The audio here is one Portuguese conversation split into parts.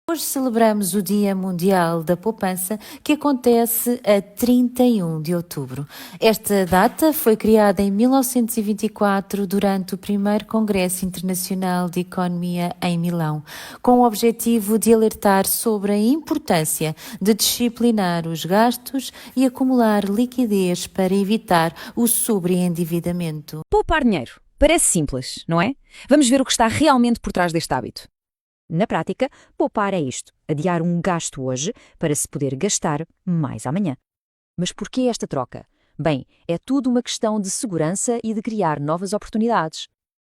Hoje celebramos o Dia Mundial da Poupança, que acontece a 31 de outubro. Esta data foi criada em 1924 durante o primeiro Congresso Internacional de Economia em Milão, com o objetivo de alertar sobre a importância de disciplinar os gastos e acumular liquidez para evitar o sobreendividamento. Poupar dinheiro. Parece simples, não é? Vamos ver o que está realmente por trás deste hábito. Na prática, poupar é isto, adiar um gasto hoje para se poder gastar mais amanhã. Mas porquê esta troca? Bem, é tudo uma questão de segurança e de criar novas oportunidades.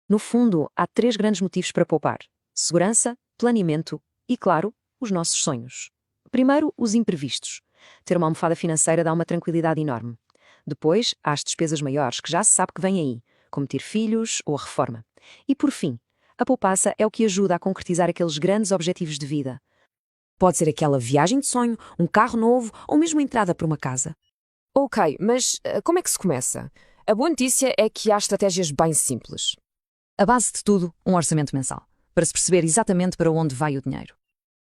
No fundo, há 3 grandes motivos para poupar: segurança, planeamento e, claro, os nossos sonhos. Primeiro, os imprevistos. Ter uma almofada financeira dá uma tranquilidade enorme. Depois, há as despesas maiores que já se sabe que vêm aí, como ter filhos ou a reforma. E por fim, a poupança é o que ajuda a concretizar aqueles grandes objetivos de vida. Pode ser aquela viagem de sonho, um carro novo ou mesmo a entrada para uma casa. Ok, mas como é que se começa? A boa notícia é que há estratégias bem simples. A base de tudo, um orçamento mensal, para se perceber exatamente para onde vai o dinheiro.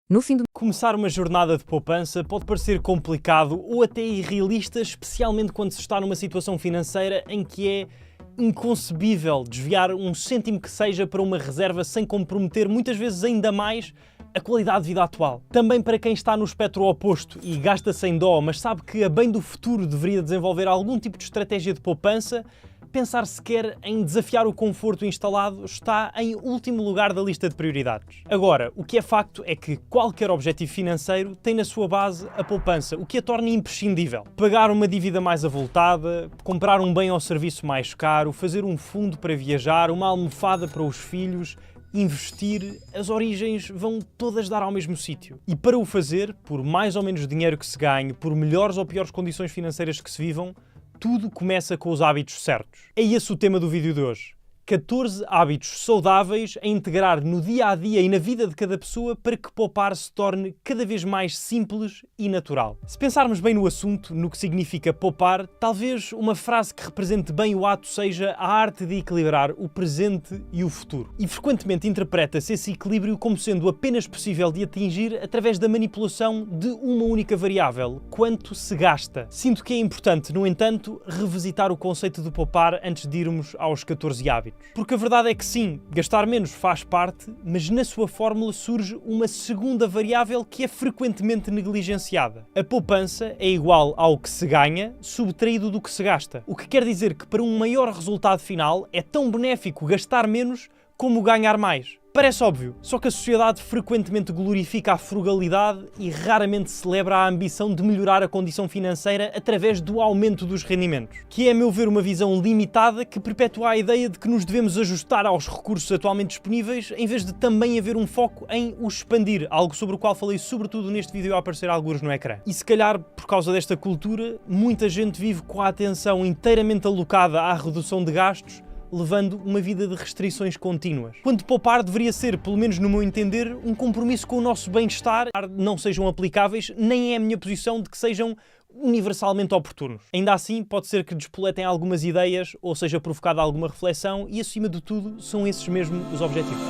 No fim do Começar uma jornada de poupança pode parecer complicado ou até irrealista, especialmente quando se está numa situação financeira em que é inconcebível desviar um cêntimo que seja para uma reserva sem comprometer muitas vezes ainda mais a qualidade de vida atual. Também para quem está no espectro oposto e gasta sem dó, mas sabe que a bem do futuro deveria desenvolver algum tipo de estratégia de poupança, pensar sequer em desafiar o conforto instalado está em último lugar da lista de prioridades. Agora, o que é facto é que qualquer objetivo financeiro tem na sua base a poupança, o que a torna imprescindível. Pagar uma dívida mais avultada, comprar um bem ou serviço mais caro, fazer um fundo para viajar, uma almofada para os filhos, investir, as origens vão todas dar ao mesmo sítio. E para o fazer, por mais ou menos dinheiro que se ganhe, por melhores ou piores condições financeiras que se vivam, tudo começa com os hábitos certos. É esse o tema do vídeo de hoje. 14 hábitos saudáveis a integrar no dia-a-dia e na vida de cada pessoa para que poupar se torne cada vez mais simples e natural. Se pensarmos bem no assunto, no que significa poupar, talvez uma frase que represente bem o ato seja a arte de equilibrar o presente e o futuro. E frequentemente interpreta-se esse equilíbrio como sendo apenas possível de atingir através da manipulação de uma única variável: quanto se gasta. Sinto que é importante, no entanto, revisitar o conceito de poupar antes de irmos aos 14 hábitos. Porque a verdade é que sim, gastar menos faz parte, mas na sua fórmula surge uma segunda variável que é frequentemente negligenciada. A poupança é igual ao que se ganha, subtraído do que se gasta. O que quer dizer que para um maior resultado final é tão benéfico gastar menos como ganhar mais. Parece óbvio, só que a sociedade frequentemente glorifica a frugalidade e raramente celebra a ambição de melhorar a condição financeira através do aumento dos rendimentos, que é, a meu ver, uma visão limitada que perpetua a ideia de que nos devemos ajustar aos recursos atualmente disponíveis em vez de também haver um foco em os expandir, algo sobre o qual falei sobretudo neste vídeo a aparecer algures no ecrã. E se calhar, por causa desta cultura, muita gente vive com a atenção inteiramente alocada à redução de gastos, levando uma vida de restrições contínuas. Quando poupar deveria ser, pelo menos no meu entender, um compromisso com o nosso bem-estar, não sejam aplicáveis, nem é a minha posição de que sejam universalmente oportunos. Ainda assim, pode ser que despoletem algumas ideias ou seja provocada alguma reflexão e, acima de tudo, são esses mesmo os objetivos.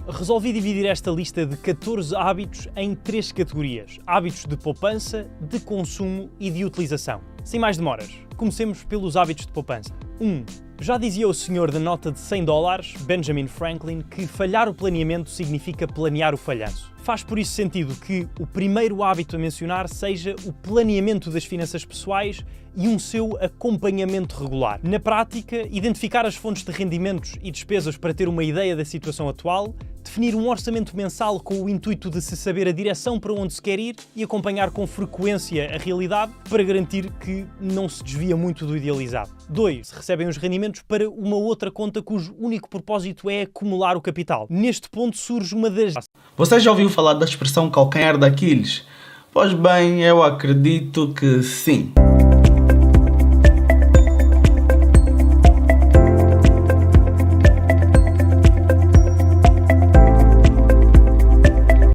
Resolvi dividir esta lista de 14 hábitos em 3 categorias: hábitos de poupança, de consumo e de utilização. Sem mais demoras, comecemos pelos hábitos de poupança. 1. Já dizia o senhor da nota de $100, Benjamin Franklin, que falhar o planeamento significa planear o falhanço. Faz por isso sentido que o primeiro hábito a mencionar seja o planeamento das finanças pessoais e um seu acompanhamento regular. Na prática, identificar as fontes de rendimentos e despesas para ter uma ideia da situação atual, definir um orçamento mensal com o intuito de se saber a direção para onde se quer ir e acompanhar com frequência a realidade para garantir que não se desvia muito do idealizado. 2. Se recebem os rendimentos para uma outra conta cujo único propósito é acumular o capital. Neste ponto surge uma das... Você já ouviu falar da expressão calcanhar de Aquiles? Pois bem, eu acredito que sim.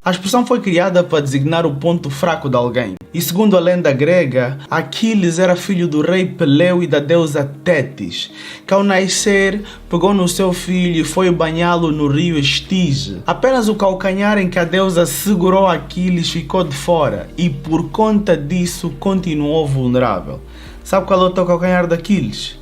A expressão foi criada para designar o ponto fraco de alguém E segundo a lenda grega, Aquiles era filho do rei Peleu e da deusa Tétis, que ao nascer pegou no seu filho e foi banhá-lo no rio Estige. Apenas o calcanhar em que a deusa segurou Aquiles ficou de fora e por conta disso continuou vulnerável. Sabe qual é o teu calcanhar de Aquiles?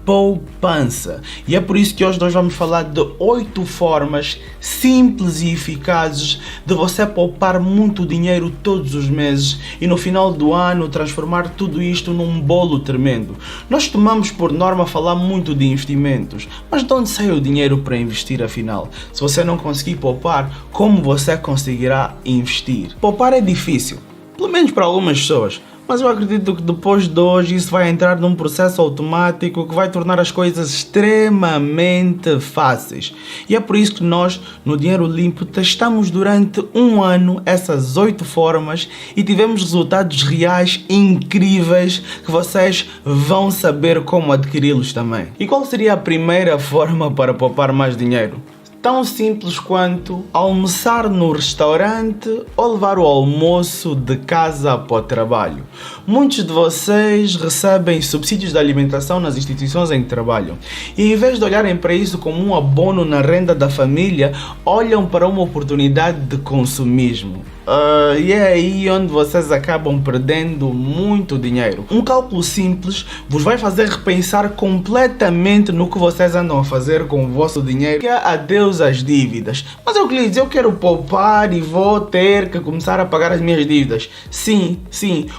Poupança. E é por isso que hoje nós vamos falar de 8 formas simples e eficazes de você poupar muito dinheiro todos os meses e no final do ano transformar tudo isto num bolo tremendo. Nós tomamos por norma falar muito de investimentos, mas de onde sai o dinheiro para investir afinal? Se você não conseguir poupar, como você conseguirá investir? Poupar é difícil, pelo menos para algumas pessoas. Mas eu acredito que depois de hoje isso vai entrar num processo automático que vai tornar as coisas extremamente fáceis. E é por isso que nós, no Dinheiro Limpo, testamos durante um ano essas 8 formas e tivemos resultados reais incríveis que vocês vão saber como adquiri-los também. E qual seria a primeira forma para poupar mais dinheiro? Tão simples quanto almoçar no restaurante ou levar o almoço de casa para o trabalho. Muitos de vocês recebem subsídios de alimentação nas instituições em que trabalham e em vez de olharem para isso como um abono na renda da família, olham para uma oportunidade de consumismo. E é aí onde vocês acabam perdendo muito dinheiro. Um cálculo simples vos vai fazer repensar completamente no que vocês andam a fazer com o vosso dinheiro. Que é adeus às dívidas. Mas eu lhe digo, eu quero poupar e vou ter que começar a pagar as minhas dívidas. Sim,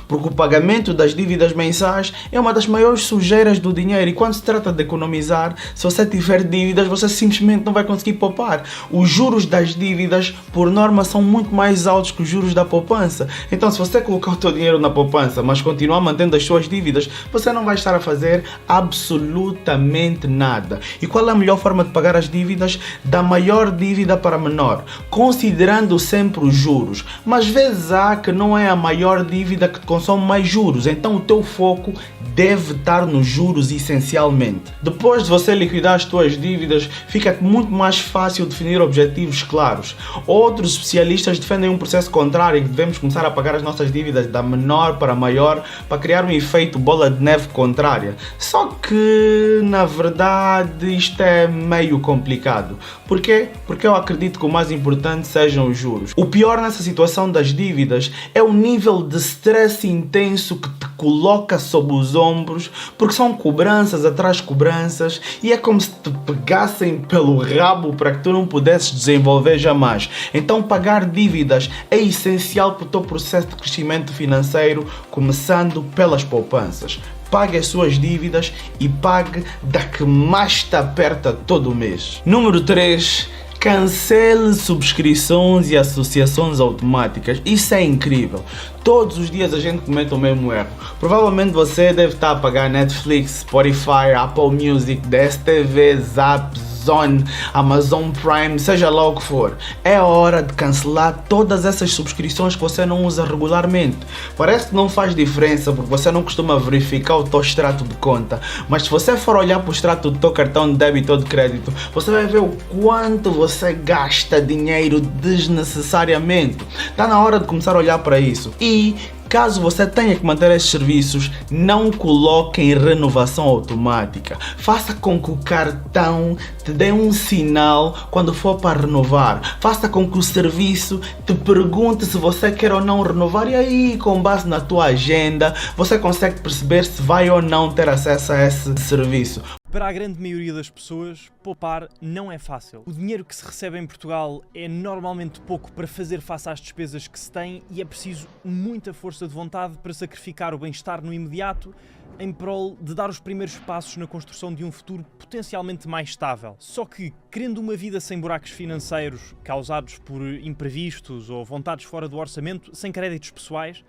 porque o pagamento das dívidas mensais é uma das maiores sujeiras do dinheiro e quando se trata de economizar, se você tiver dívidas, você simplesmente não vai conseguir poupar. Os juros das dívidas, por norma, são muito mais altos que os juros da poupança. Então, se você colocar o seu dinheiro na poupança, mas continuar mantendo as suas dívidas, você não vai estar a fazer absolutamente nada. E qual é a melhor forma de pagar as dívidas? Da maior dívida para a menor, considerando sempre os juros. Mas vezes há que não é a maior dívida que consome mais juros, então o teu foco deve estar nos juros essencialmente. Depois de você liquidar as tuas dívidas, fica muito mais fácil definir objetivos claros. Outros especialistas defendem um processo contrário em que devemos começar a pagar as nossas dívidas da menor para a maior para criar um efeito bola de neve contrária. Só que, na verdade, isto é meio complicado. Porquê? Porque eu acredito que o mais importante sejam os juros. O pior nessa situação das dívidas é o nível de stress intenso que te coloca sob os ombros, porque são cobranças atrás de cobranças e é como se te pegassem pelo rabo para que tu não pudesses desenvolver jamais. Então pagar dívidas é essencial para o teu processo de crescimento financeiro, começando pelas poupanças. Pague as suas dívidas e pague da que mais te aperta todo mês. Número 3. Cancele subscrições e associações automáticas. Isso é incrível. Todos os dias a gente comete o mesmo erro. Provavelmente você deve estar a pagar Netflix, Spotify, Apple Music, DStv, Zap, Zone, Amazon Prime, seja lá o que for. É hora de cancelar todas essas subscrições que você não usa regularmente. Parece que não faz diferença porque você não costuma verificar o teu extrato de conta, mas se você for olhar para o extrato do teu cartão de débito ou de crédito, você vai ver o quanto você gasta dinheiro desnecessariamente. Está na hora de começar a olhar para isso. E caso você tenha que manter esses serviços, não coloque em renovação automática. Faça com que o cartão te dê um sinal quando for para renovar. Faça com que o serviço te pergunte se você quer ou não renovar e aí, com base na tua agenda, você consegue perceber se vai ou não ter acesso a esse serviço. Para a grande maioria das pessoas, poupar não é fácil. O dinheiro que se recebe em Portugal é normalmente pouco para fazer face às despesas que se tem e é preciso muita força de vontade para sacrificar o bem-estar no imediato em prol de dar os primeiros passos na construção de um futuro potencialmente mais estável. Só que, querendo uma vida sem buracos financeiros causados por imprevistos ou vontades fora do orçamento, sem créditos pessoais,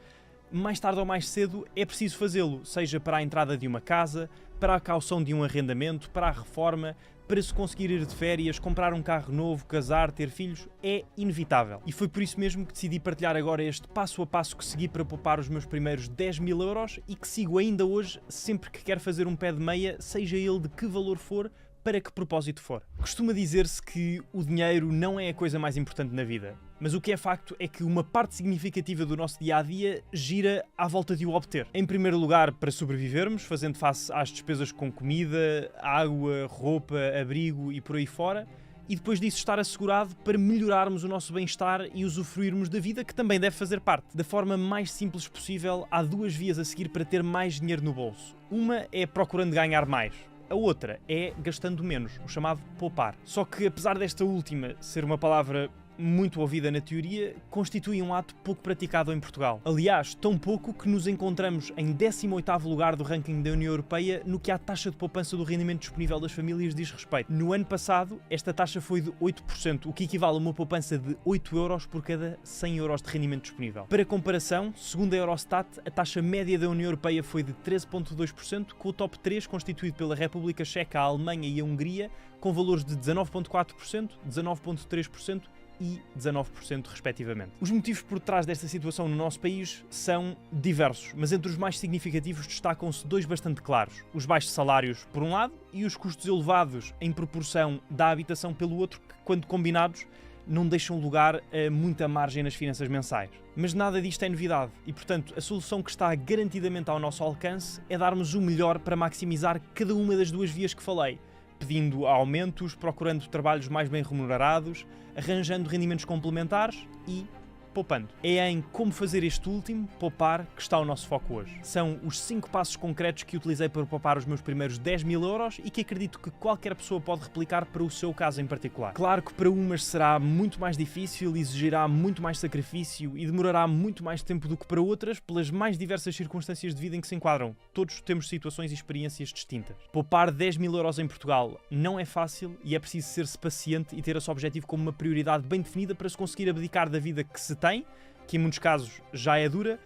mais tarde ou mais cedo é preciso fazê-lo, seja para a entrada de uma casa, para a caução de um arrendamento, para a reforma, para se conseguir ir de férias, comprar um carro novo, casar, ter filhos, é inevitável. E foi por isso mesmo que decidi partilhar agora este passo a passo que segui para poupar os meus primeiros 10 000 euros e que sigo ainda hoje sempre que quero fazer um pé de meia, seja ele de que valor for, para que propósito for. Costuma dizer-se que o dinheiro não é a coisa mais importante na vida, mas o que é facto é que uma parte significativa do nosso dia-a-dia gira à volta de o obter. Em primeiro lugar, para sobrevivermos, fazendo face às despesas com comida, água, roupa, abrigo e por aí fora, e depois disso estar assegurado para melhorarmos o nosso bem-estar e usufruirmos da vida, que também deve fazer parte. Da forma mais simples possível, há duas vias a seguir para ter mais dinheiro no bolso. Uma é procurando ganhar mais. A outra é gastando menos, o chamado poupar. Só que, apesar desta última ser uma palavra muito ouvida na teoria, constitui um ato pouco praticado em Portugal. Aliás, tão pouco que nos encontramos em 18º lugar do ranking da União Europeia no que à taxa de poupança do rendimento disponível das famílias diz respeito. No ano passado, esta taxa foi de 8%, o que equivale a uma poupança de 8 euros por cada 100 euros de rendimento disponível. Para comparação, segundo a Eurostat, a taxa média da União Europeia foi de 13,2%, com o top 3 constituído pela República Checa, a Alemanha e a Hungria, com valores de 19,4%, 19,3% e 19% respectivamente. Os motivos por trás desta situação no nosso país são diversos, mas entre os mais significativos destacam-se dois bastante claros: os baixos salários por um lado e os custos elevados em proporção da habitação pelo outro, que quando combinados não deixam lugar a muita margem nas finanças mensais. Mas nada disto é novidade e, portanto, a solução que está garantidamente ao nosso alcance é darmos o melhor para maximizar cada uma das duas vias que falei, pedindo aumentos, procurando trabalhos mais bem remunerados, arranjando rendimentos complementares e poupando. É em como fazer este último, poupar, que está o nosso foco hoje. São os 5 passos concretos que utilizei para poupar os meus primeiros 10.000 euros e que acredito que qualquer pessoa pode replicar para o seu caso em particular. Claro que para umas será muito mais difícil, exigirá muito mais sacrifício e demorará muito mais tempo do que para outras, pelas mais diversas circunstâncias de vida em que se enquadram. Todos temos situações e experiências distintas. Poupar 10.000 euros em Portugal não é fácil e é preciso ser-se paciente e ter esse objetivo como uma prioridade bem definida para se conseguir abdicar da vida que se tem, que em muitos casos já é dura,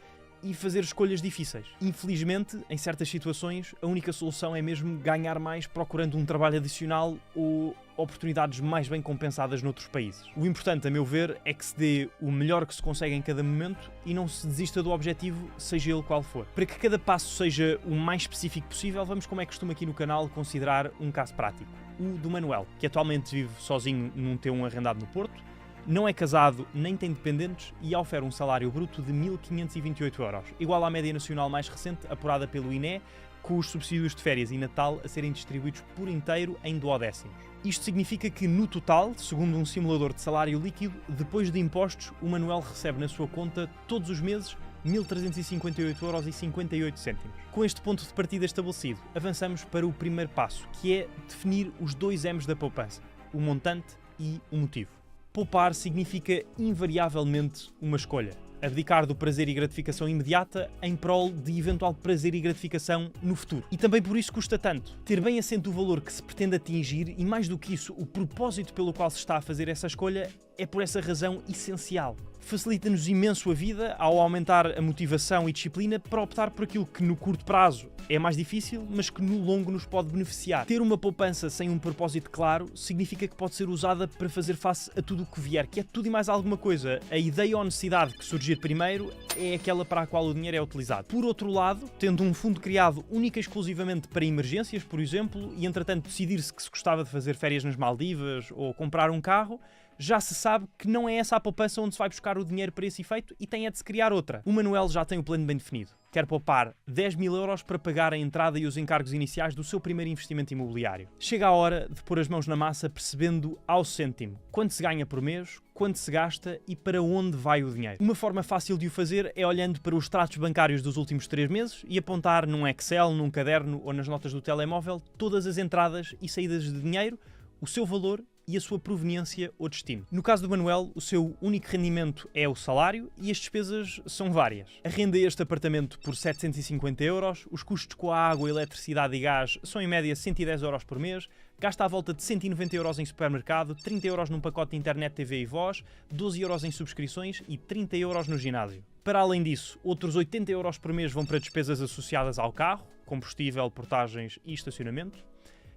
e fazer escolhas difíceis. Infelizmente, em certas situações, a única solução é mesmo ganhar mais procurando um trabalho adicional ou oportunidades mais bem compensadas noutros países. O importante, a meu ver, é que se dê o melhor que se consegue em cada momento e não se desista do objetivo, seja ele qual for. Para que cada passo seja o mais específico possível, vamos, como é costume aqui no canal, considerar um caso prático. O do Manuel, que atualmente vive sozinho num T1 arrendado no Porto, não é casado nem tem dependentes e oferece um salário bruto de 1.528 euros, igual à média nacional mais recente, apurada pelo INE, com os subsídios de férias e Natal a serem distribuídos por inteiro em duodécimos. Isto significa que, no total, segundo um simulador de salário líquido, depois de impostos, o Manuel recebe na sua conta, todos os meses, 1.358,58 euros. Com este ponto de partida estabelecido, avançamos para o primeiro passo, que é definir os 2 M's da poupança: o montante e o motivo. Poupar significa invariavelmente uma escolha. Abdicar do prazer e gratificação imediata em prol de eventual prazer e gratificação no futuro. E também por isso custa tanto. Ter bem assente o valor que se pretende atingir e, mais do que isso, o propósito pelo qual se está a fazer essa escolha é por essa razão essencial. Facilita-nos imenso a vida ao aumentar a motivação e disciplina para optar por aquilo que no curto prazo é mais difícil, mas que no longo nos pode beneficiar. Ter uma poupança sem um propósito claro significa que pode ser usada para fazer face a tudo o que vier, que é tudo e mais alguma coisa. A ideia ou necessidade que surgir primeiro é aquela para a qual o dinheiro é utilizado. Por outro lado, tendo um fundo criado única e exclusivamente para emergências, por exemplo, e entretanto decidir-se que se gostava de fazer férias nas Maldivas ou comprar um carro, já se sabe que não é essa a poupança onde se vai buscar o dinheiro para esse efeito e tem é de se criar outra. O Manuel já tem o plano bem definido. Quer poupar 10.000 euros para pagar a entrada e os encargos iniciais do seu primeiro investimento imobiliário. Chega a hora de pôr as mãos na massa, percebendo ao cêntimo quanto se ganha por mês, quanto se gasta e para onde vai o dinheiro. Uma forma fácil de o fazer é olhando para os extratos bancários dos últimos 3 meses e apontar num Excel, num caderno ou nas notas do telemóvel todas as entradas e saídas de dinheiro, o seu valor e a sua proveniência ou destino. No caso do Manuel, o seu único rendimento é o salário e as despesas são várias. Arrenda este apartamento por 750 euros, os custos com a água, eletricidade e gás são em média 110 euros por mês, gasta à volta de 190 euros em supermercado, 30 euros num pacote de internet, TV e voz, 12 euros em subscrições e 30 euros no ginásio. Para além disso, outros 80 euros por mês vão para despesas associadas ao carro, combustível, portagens e estacionamento.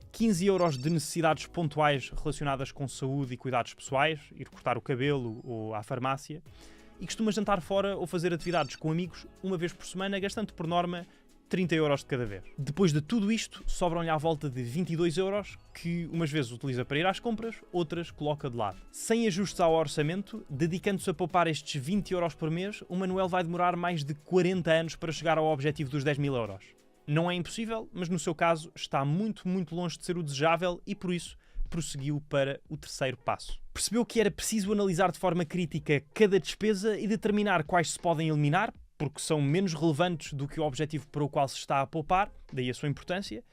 15 euros de necessidades pontuais relacionadas com saúde e cuidados pessoais, ir cortar o cabelo ou à farmácia, e costuma jantar fora ou fazer atividades com amigos uma vez por semana, gastando por norma 30 euros de cada vez. Depois de tudo isto, sobram-lhe à volta de 22 euros que umas vezes utiliza para ir às compras, outras coloca de lado. Sem ajustes ao orçamento, dedicando-se a poupar estes 20 euros por mês, o Manuel vai demorar mais de 40 anos para chegar ao objetivo dos 10 mil euros. Não é impossível, mas no seu caso está muito, muito longe de ser o desejável e por isso prosseguiu para o terceiro passo. Percebeu que era preciso analisar de forma crítica cada despesa e determinar quais se podem eliminar, porque são menos relevantes do que o objetivo para o qual se está a poupar, daí a sua importância,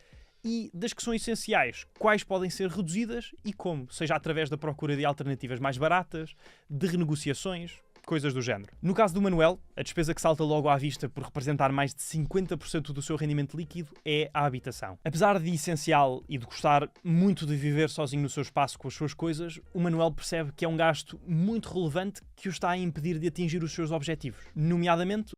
e das que são essenciais, quais podem ser reduzidas e como, seja através da procura de alternativas mais baratas, de renegociações, coisas do género. No caso do Manuel, a despesa que salta logo à vista por representar mais de 50% do seu rendimento líquido é a habitação. Apesar de essencial e de gostar muito de viver sozinho no seu espaço com as suas coisas, o Manuel percebe que é um gasto muito relevante que o está a impedir de atingir os seus objetivos, nomeadamente